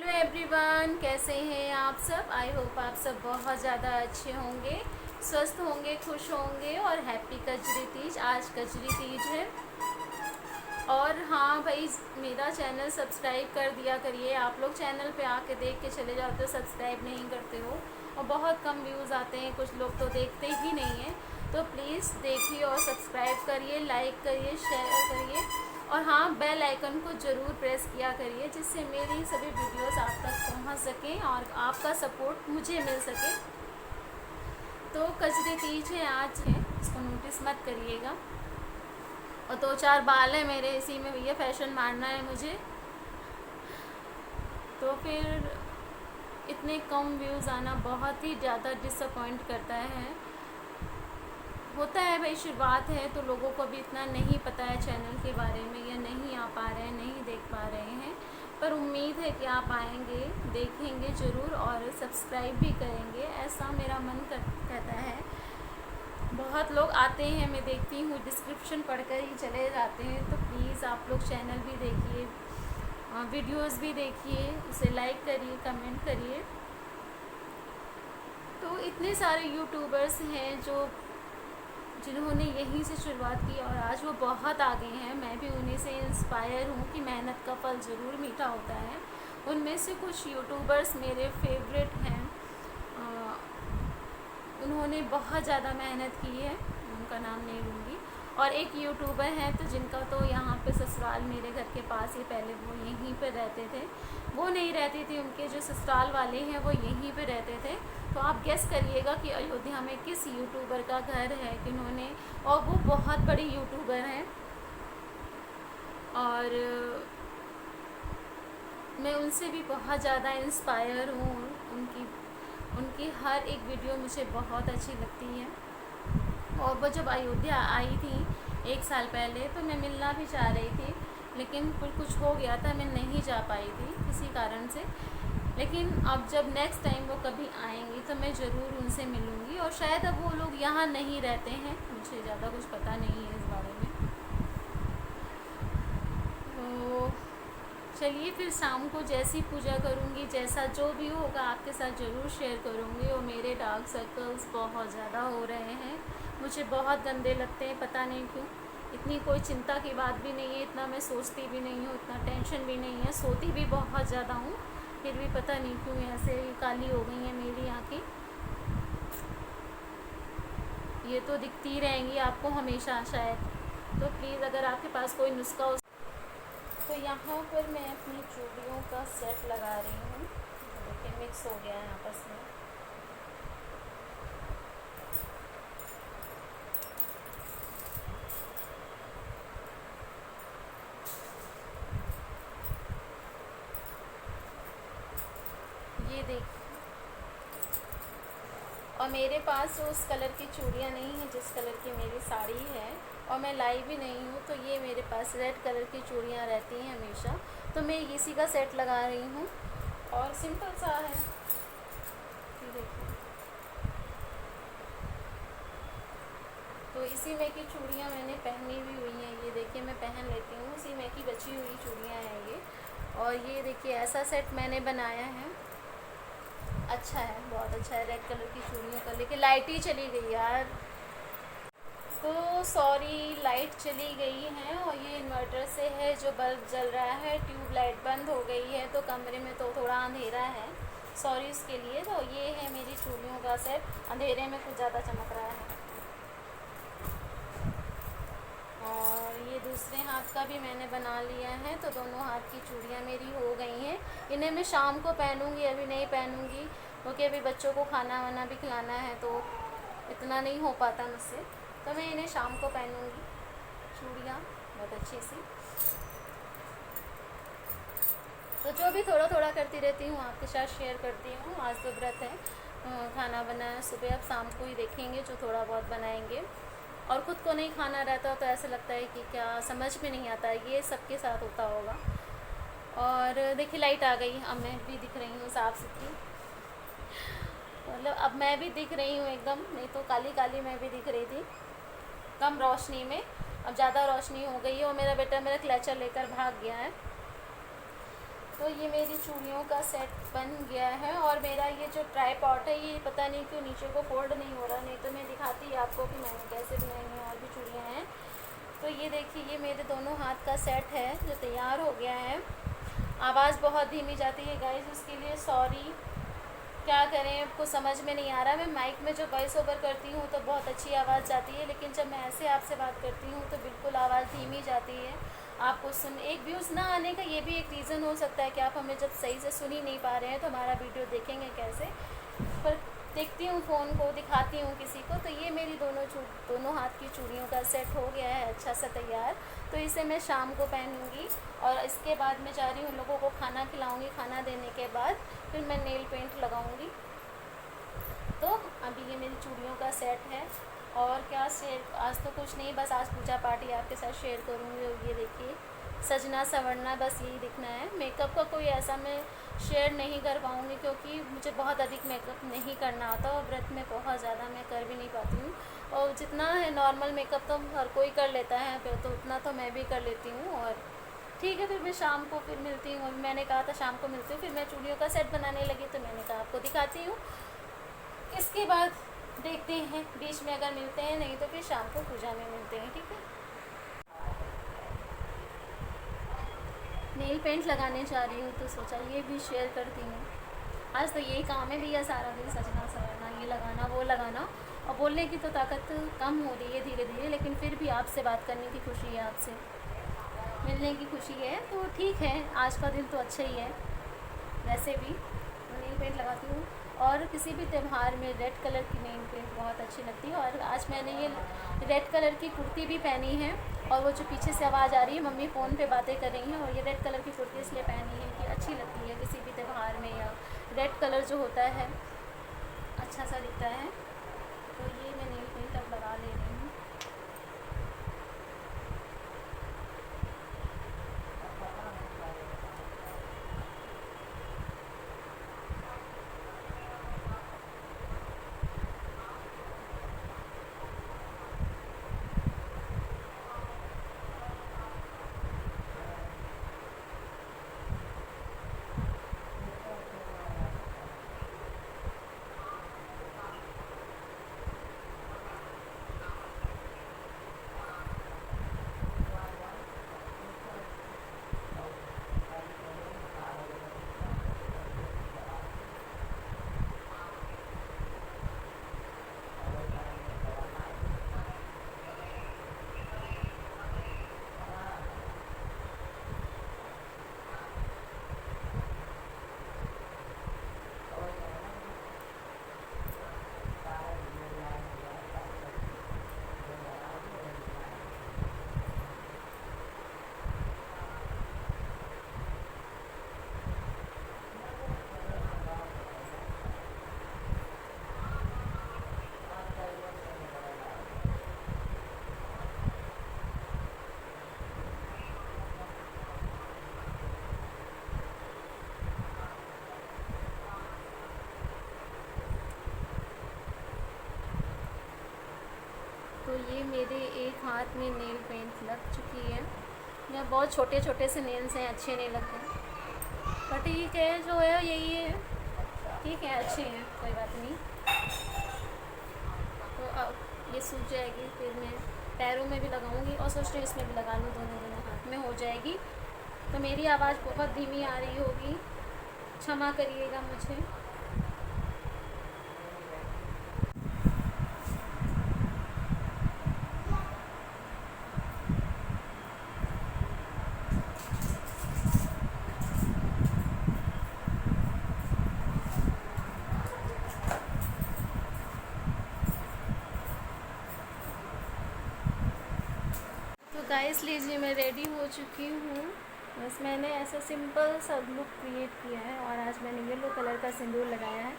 Hello everyone, कैसे हैं आप सब। आई होप आप सब बहुत ज़्यादा अच्छे होंगे, स्वस्थ होंगे, खुश होंगे और हैप्पी कजरी तीज। आज कजरी तीज है और हाँ भाई, मेरा चैनल सब्सक्राइब कर दिया करिए। आप लोग चैनल पे आके देख के चले जाते हो, सब्सक्राइब नहीं करते हो और बहुत कम व्यूज़ आते हैं, कुछ लोग तो देखते ही नहीं हैं। तो प्लीज़ देखिए और सब्सक्राइब करिए, लाइक करिए, शेयर करिए और हाँ, बेल आइकन को ज़रूर प्रेस किया करिए, जिससे मेरी सभी वीडियोस आप तक पहुंच सकें और आपका सपोर्ट मुझे मिल सके। तो कजरी तीज है आज है, इसको नोटिस मत करिएगा। और 2-4 बाल हैं मेरे, इसी में भैया फैशन मारना है मुझे। तो फिर इतने कम व्यूज़ आना बहुत ही ज़्यादा डिसअपॉइंट करता है। होता है भाई, शुरुआत है तो लोगों को भी इतना नहीं पता है चैनल के बारे में, या नहीं आ पा रहे हैं, नहीं देख पा रहे हैं। पर उम्मीद है कि आप आएंगे, देखेंगे ज़रूर और सब्सक्राइब भी करेंगे, ऐसा मेरा मन कहता है। बहुत लोग आते हैं, मैं देखती हूँ, डिस्क्रिप्शन पढ़कर ही चले जाते हैं। तो प्लीज़ आप लोग चैनल भी देखिए, वीडियोस भी देखिए, उसे लाइक करिए, कमेंट करिए। तो इतने सारे यूट्यूबर्स हैं जिन्होंने यहीं से शुरुआत की और आज वो बहुत आगे हैं। मैं भी उन्हीं से इंस्पायर हूँ कि मेहनत का फल ज़रूर मीठा होता है। उनमें से कुछ यूट्यूबर्स मेरे फेवरेट हैं, उन्होंने बहुत ज़्यादा मेहनत की है, उनका नाम नहीं लूँगी। और एक यूट्यूबर हैं तो जिनका तो यहाँ पे ससुराल मेरे घर के पास ही, पहले वो यहीं पे रहते थे, वो नहीं रहती थी, उनके जो ससुराल वाले हैं वो यहीं पे रहते थे। तो आप गेस करिएगा कि अयोध्या में किस यूट्यूबर का घर है, किन्होंने, और वो बहुत बड़ी यूट्यूबर हैं। और मैं उनसे भी बहुत ज़्यादा इंस्पायर हूँ, उनकी हर एक वीडियो मुझे बहुत अच्छी लगती है। और वो जब अयोध्या आई थी 1 साल पहले, तो मैं मिलना भी चाह रही थी, लेकिन फिर कुछ हो गया था, मैं नहीं जा पाई थी किसी कारण से। लेकिन अब जब नेक्स्ट टाइम वो कभी आएंगी तो मैं ज़रूर उनसे मिलूँगी। और शायद अब वो लोग यहाँ नहीं रहते हैं, मुझे ज़्यादा कुछ पता नहीं है इस बारे में। तो चलिए, फिर शाम को जैसी पूजा करूँगी, जैसा जो भी होगा आपके साथ ज़रूर शेयर करूँगी। और मेरे डार्क सर्कल्स बहुत ज़्यादा हो रहे हैं, मुझे बहुत गंदे लगते हैं, पता नहीं क्यों। इतनी कोई चिंता की बात भी नहीं है, इतना मैं सोचती भी नहीं हूँ, इतना टेंशन भी नहीं है, सोती भी बहुत ज़्यादा हूँ, फिर भी पता नहीं क्यों ऐसे काली हो गई हैं मेरी आँखें। ये तो दिखती रहेंगी आपको हमेशा शायद। तो प्लीज़ अगर आपके पास कोई नुस्खा हो। तो यहाँ पर मैं अपनी चूड़ियों का सेट लगा रही हूँ। देखिए मिक्स हो गया है आपस में। ये देखिए, और मेरे पास उस कलर की चूड़ियाँ नहीं हैं जिस कलर की मेरी साड़ी है, और मैं लाई भी नहीं हूँ। तो ये मेरे पास रेड कलर की चूड़ियाँ रहती हैं हमेशा, तो मैं इसी का सेट लगा रही हूँ और सिंपल सा है। ये देखिए, तो इसी में की चूड़ियाँ मैंने पहनी भी हुई हैं। ये देखिए, मैं पहन लेती हूँ, इसी में की बची हुई चूड़ियाँ हैं ये। और ये देखिए, ऐसा सेट मैंने बनाया है, अच्छा है, बहुत अच्छा है, रेड कलर की चूड़ियों का। लेकिन लाइट ही चली गई यार, तो सॉरी, लाइट चली गई है। और ये इन्वर्टर से है जो बल्ब जल रहा है, ट्यूब लाइट बंद हो गई है, तो कमरे में तो थोड़ा अंधेरा है, सॉरी इसके लिए। तो ये है मेरी चूड़ियों का सेट, अंधेरे में कुछ ज़्यादा चमक रहा है। और ये दूसरे हाथ का भी मैंने बना लिया है, तो दोनों हाथ की चूड़ियाँ मेरी हो गई हैं। इन्हें मैं शाम को पहनूंगी, अभी नहीं पहनूंगी, क्योंकि अभी बच्चों को खाना वाना भी खिलाना है, तो इतना नहीं हो पाता मुझसे। तो मैं इन्हें शाम को पहनूंगी, चूड़ियाँ बहुत अच्छी सी। तो जो भी थोड़ा थोड़ा करती रहती हूँ आपके साथ शेयर करती हूँ। आज तो व्रत है, खाना बनाया सुबह, अब शाम को ही देखेंगे जो थोड़ा बहुत बनाएंगे। और ख़ुद को नहीं खाना रहता तो ऐसा लगता है कि क्या, समझ में नहीं आता, ये सबके साथ होता होगा। और देखिए लाइट आ गई, अब मैं भी दिख रही हूँ साफ़ सुथरी, मतलब अब मैं भी दिख रही हूँ एकदम, नहीं तो काली काली मैं भी दिख रही थी कम रोशनी में। अब ज़्यादा रोशनी हो गई है और मेरा बेटा मेरा क्लचर लेकर भाग गया है। तो ये मेरी चूड़ियों का सेट बन गया है। और मेरा ये जो ट्राईपॉड है ये पता नहीं क्यों नीचे को फोल्ड नहीं हो रहा, नहीं तो मैं दिखाती आपको कि मैंने कैसे बनाई हैं। और भी चूड़ियाँ हैं। तो ये देखिए, ये मेरे दोनों हाथ का सेट है जो तैयार हो गया है। आवाज़ बहुत धीमी जाती है गाइस, उसके लिए सॉरी। क्या करें, आपको समझ में नहीं आ रहा। मैं माइक में जो वॉइस ओवर करती हूँ तो बहुत अच्छी आवाज़ जाती है, लेकिन जब मैं ऐसे आपसे बात करती हूँ तो बिल्कुल आवाज़ धीमी जाती है। आपको सुन एक व्यूज़ ना आने का ये भी एक रीज़न हो सकता है कि आप हमें जब सही से सुन ही नहीं पा रहे हैं तो हमारा वीडियो देखेंगे कैसे। पर देखती हूँ फ़ोन को, दिखाती हूँ किसी को। तो ये मेरी दोनों हाथ की चूड़ियों का सेट हो गया है अच्छा सा तैयार। तो इसे मैं शाम को पहनूँगी और इसके बाद मैं जा रही हूँ लोगों को खाना खिलाऊँगी। खाना देने के बाद फिर मैं नेल पेंट लगाऊँगी। तो अभी ये मेरी चूड़ियों का सेट है। और क्या शेयर, आज तो कुछ नहीं, बस आज पूजा पार्टी आपके साथ शेयर करूँगी। और ये देखिए, सजना संवरना बस यही दिखना है। मेकअप का कोई ऐसा मैं शेयर नहीं कर पाऊँगी क्योंकि मुझे बहुत अधिक मेकअप नहीं करना आता और व्रत में बहुत ज़्यादा मैं कर भी नहीं पाती हूँ। और जितना है नॉर्मल मेकअप तो हर कोई कर लेता है, फिर तो उतना तो मैं भी कर लेती हूँ। और ठीक है, फिर मैं शाम को फिर मिलती हूँ। अभी मैंने कहा था शाम को मिलती हूँ, फिर मैं चूड़ियों का सेट बनाने लगी तो मैंने कहा आपको दिखाती हूँ। इसके बाद देखते हैं, बीच में अगर मिलते हैं, नहीं तो फिर शाम को पूजा में मिलते हैं, ठीक है। नेल पेंट लगाने जा रही हूँ तो सोचा ये भी शेयर करती हूँ। आज तो यही काम है भैया, सारा दिन सजना संवरना, ये लगाना वो लगाना। और बोलने की तो ताकत कम हो रही है धीरे धीरे, लेकिन फिर भी आपसे बात करने की खुशी है, आपसे मिलने की खुशी है। तो ठीक है, आज का दिन तो अच्छा ही है। वैसे भी नेल पेंट लगाती हूँ और किसी भी त्यौहार में रेड कलर की नेल पेंट बहुत अच्छी लगती है। और आज मैंने ये रेड कलर की कुर्ती भी पहनी है। और वो जो पीछे से आवाज़ आ रही है, मम्मी फ़ोन पे बातें कर रही हैं। और ये रेड कलर की कुर्ती इसलिए पहनी है कि अच्छी लगती है किसी भी त्यौहार में, या रेड कलर जो होता है अच्छा सा दिखता है। तो ये मैं नेल पेंट अब लगा ले रही हूँ। तो ये मेरे एक हाथ में नेल पेंट लग चुकी है। यह बहुत छोटे छोटे से नेल्स हैं, अच्छे नहीं लगते, पर ठीक है, जो है यही है, ठीक है, अच्छे हैं, कोई बात नहीं। तो अब ये सूख जाएगी, फिर मैं पैरों में भी लगाऊंगी और सोच रही हूँ इसमें भी लगा लूँ, दोनों दोनों हाथ में हो जाएगी। तो मेरी आवाज़ बहुत धीमी आ रही होगी, क्षमा करिएगा मुझे। तो गाइस लीजिए, मैं रेडी हो चुकी हूँ। बस मैंने ऐसा सिंपल सा लुक क्रिएट किया है। और आज मैंने येलो कलर का सिंदूर लगाया है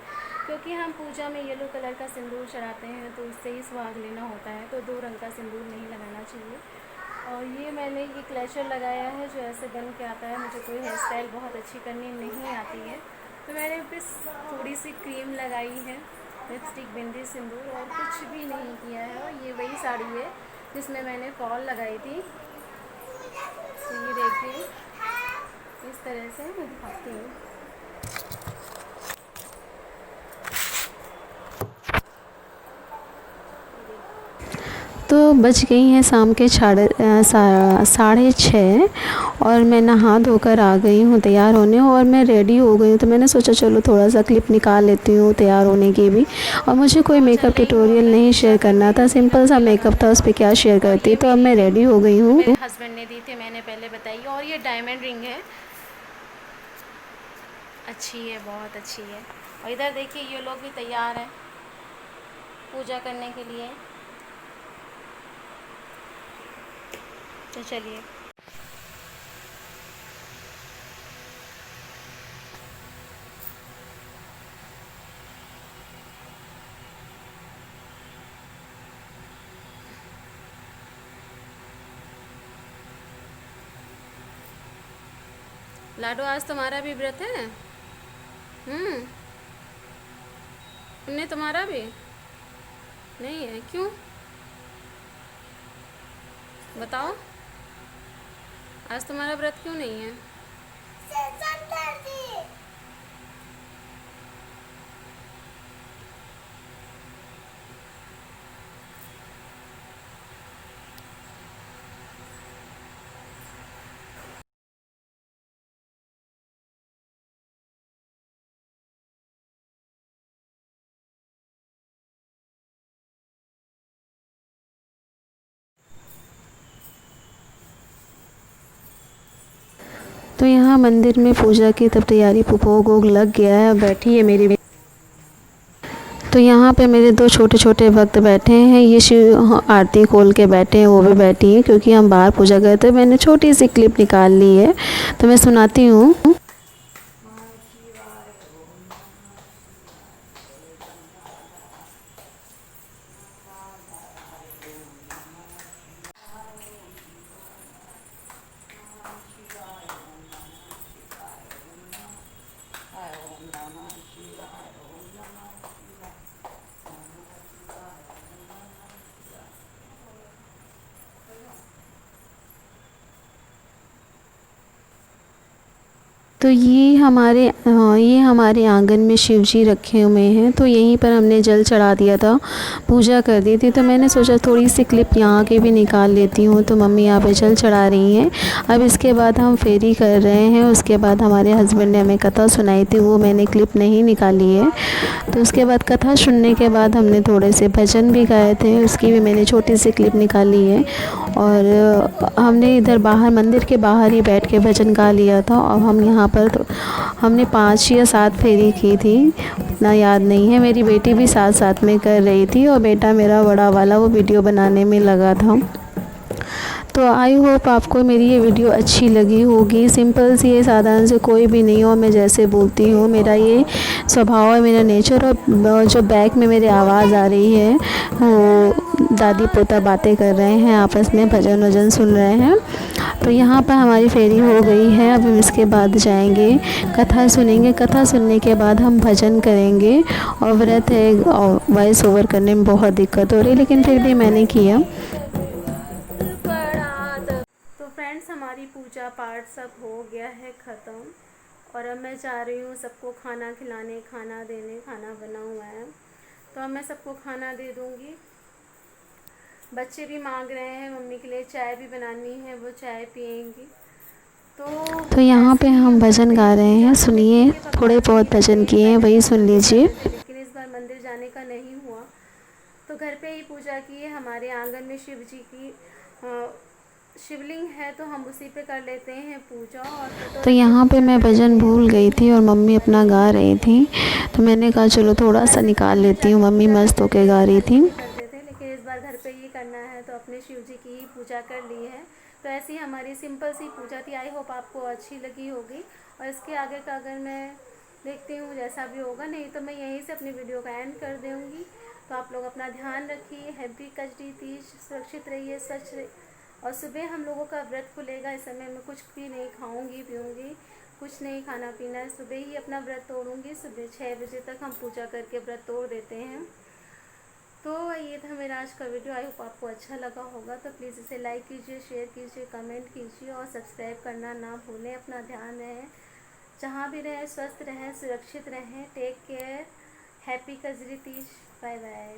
क्योंकि हम पूजा में येलो कलर का सिंदूर चढ़ाते हैं तो इससे ही सुहाग लेना होता है, तो दो रंग का सिंदूर नहीं लगाना चाहिए। और ये मैंने ये क्लचर लगाया है जो ऐसे बन के आता है। मुझे कोई हेयर स्टाइल बहुत अच्छी करनी नहीं आती है, तो मैंने बस थोड़ी सी क्रीम लगाई है, लिपस्टिक, बिंदी, सिंदूर, और कुछ भी नहीं किया है। और ये वही साड़ी है जिसमें मैंने फॉल लगाई थी। तो ये देखिए, इस तरह से मैं दिखाती हूँ। तो बज गई हैं शाम के 6:30 और मैं नहा धोकर आ गई हूँ तैयार होने, और मैं रेडी हो गई हूँ। तो मैंने सोचा चलो थोड़ा सा क्लिप निकाल लेती हूँ तैयार होने की भी। और मुझे कोई मेकअप ट्यूटोरियल नहीं शेयर करना था, सिंपल सा मेकअप था, उस पर क्या शेयर करती। तो अब मैं रेडी हो गई हूँ। मेरे हस्बैंड ने दी थी, मैंने पहले बताई। और ये डायमंड रिंग है, अच्छी है, बहुत अच्छी है। और इधर देखिए ये लोग भी तैयार हैं पूजा करने के लिए। तो चलिए। लाडो, आज तुम्हारा भी व्रत है? उन्हें तुम्हारा भी नहीं है, क्यों बताओ? आज तुम्हारा व्रत क्यों नहीं है? तो यहाँ मंदिर में पूजा की तब तैयारी, भोग वोग लग गया है, बैठी है मेरी। तो यहाँ पे मेरे 2 छोटे छोटे भक्त बैठे हैं, ये शिव आरती खोल के बैठे हैं, वो भी बैठी है, क्योंकि हम बाहर पूजा गए थे। मैंने छोटी सी क्लिप निकाल ली है, तो मैं सुनाती हूँ। तो ये हमारे आंगन में शिव जी रखे हुए हैं, तो यहीं पर हमने जल चढ़ा दिया था, पूजा कर दी थी। तो मैंने सोचा थोड़ी सी क्लिप यहाँ के भी निकाल लेती हूँ। तो मम्मी यहाँ पे जल चढ़ा रही हैं। अब इसके बाद हम फेरी कर रहे हैं। उसके बाद हमारे हस्बैंड ने हमें कथा सुनाई थी, वो मैंने क्लिप नहीं निकाली है। तो उसके बाद कथा सुनने के बाद हमने थोड़े से भजन भी गाए थे, उसकी भी मैंने छोटी सी क्लिप निकाली है। और हमने इधर बाहर, मंदिर के बाहर ही बैठ के भजन गा लिया था। और हम यहाँ पर तो हमने 5 या 7 फेरी की थी, इतना याद नहीं है। मेरी बेटी भी साथ साथ में कर रही थी, और बेटा मेरा बड़ा वाला वो वीडियो बनाने में लगा था। तो आई होप आपको मेरी ये वीडियो अच्छी लगी होगी। सिंपल सी है, साधारण से, कोई भी नहीं हो, मैं जैसे बोलती हूँ, मेरा ये स्वभाव है, मेरा नेचर। और जो बैक में मेरी आवाज़ आ रही है, वो दादी पोता बातें कर रहे हैं आपस में, भजन वजन सुन रहे हैं। तो यहाँ पर हमारी फेरी हो गई है। अब हम इसके बाद जाएंगे, कथा सुनेंगे। कथा सुनने के बाद हम भजन करेंगे। और व्रत है, और वॉइस ओवर करने में बहुत दिक्कत हो रही है, लेकिन फिर भी मैंने किया। तो फ्रेंड्स, हमारी पूजा पाठ सब हो गया है ख़त्म। और अब मैं जा रही हूँ सबको खाना खिलाने, खाना देने। खाना बना हुआ है, तो अब मैं सबको खाना दे दूँगी। बच्चे भी मांग रहे हैं मम्मी के लिए चाय भी बनानी है, वो चाय पियेंगी। तो यहाँ पे हम भजन गा रहे हैं, सुनिए। थोड़े बहुत भजन किए हैं, वही सुन लीजिए। लेकिन इस बार मंदिर जाने का नहीं हुआ, तो घर पे ही पूजा की है। हमारे आंगन में शिव जी की शिवलिंग है, तो हम उसी पे कर लेते हैं पूजा। और तो यहाँ पे मैं भजन भूल गई थी, और मम्मी अपना गा रही थी। तो मैंने कहा चलो थोड़ा सा निकाल लेती हूँ, मम्मी मस्त होके गा रही थी। करते थे, लेकिन इस बार घर पे ही करना है, तो अपने शिव जी की ही पूजा कर ली है। तो ऐसी हमारी सिंपल सी पूजा थी। आई होप आपको अच्छी लगी होगी। और इसके आगे का अगर मैं देखती हूँ जैसा भी होगा, नहीं तो मैं यहीं से अपनी वीडियो का एंड कर दूँगी। तो आप लोग अपना ध्यान रखिए। हैप्पी कजरी तीज, सुरक्षित रहिए, सच रहिए। और सुबह हम लोगों का व्रत खुलेगा। इस समय मैं कुछ भी नहीं खाऊंगी पीऊँगी, कुछ नहीं खाना पीना है। सुबह ही अपना व्रत तोड़ूंगी। सुबह 6 बजे तक हम पूजा करके व्रत तोड़ देते हैं। तो ये था मेरा आज का वीडियो। आई होप आपको अच्छा लगा होगा। तो प्लीज़ इसे लाइक कीजिए, शेयर कीजिए, कमेंट कीजिए और सब्सक्राइब करना ना भूलें। अपना ध्यान रहे, जहाँ भी रहें स्वस्थ रहें, सुरक्षित रहें। Take care. Happy Kajari Teej. Bye bye.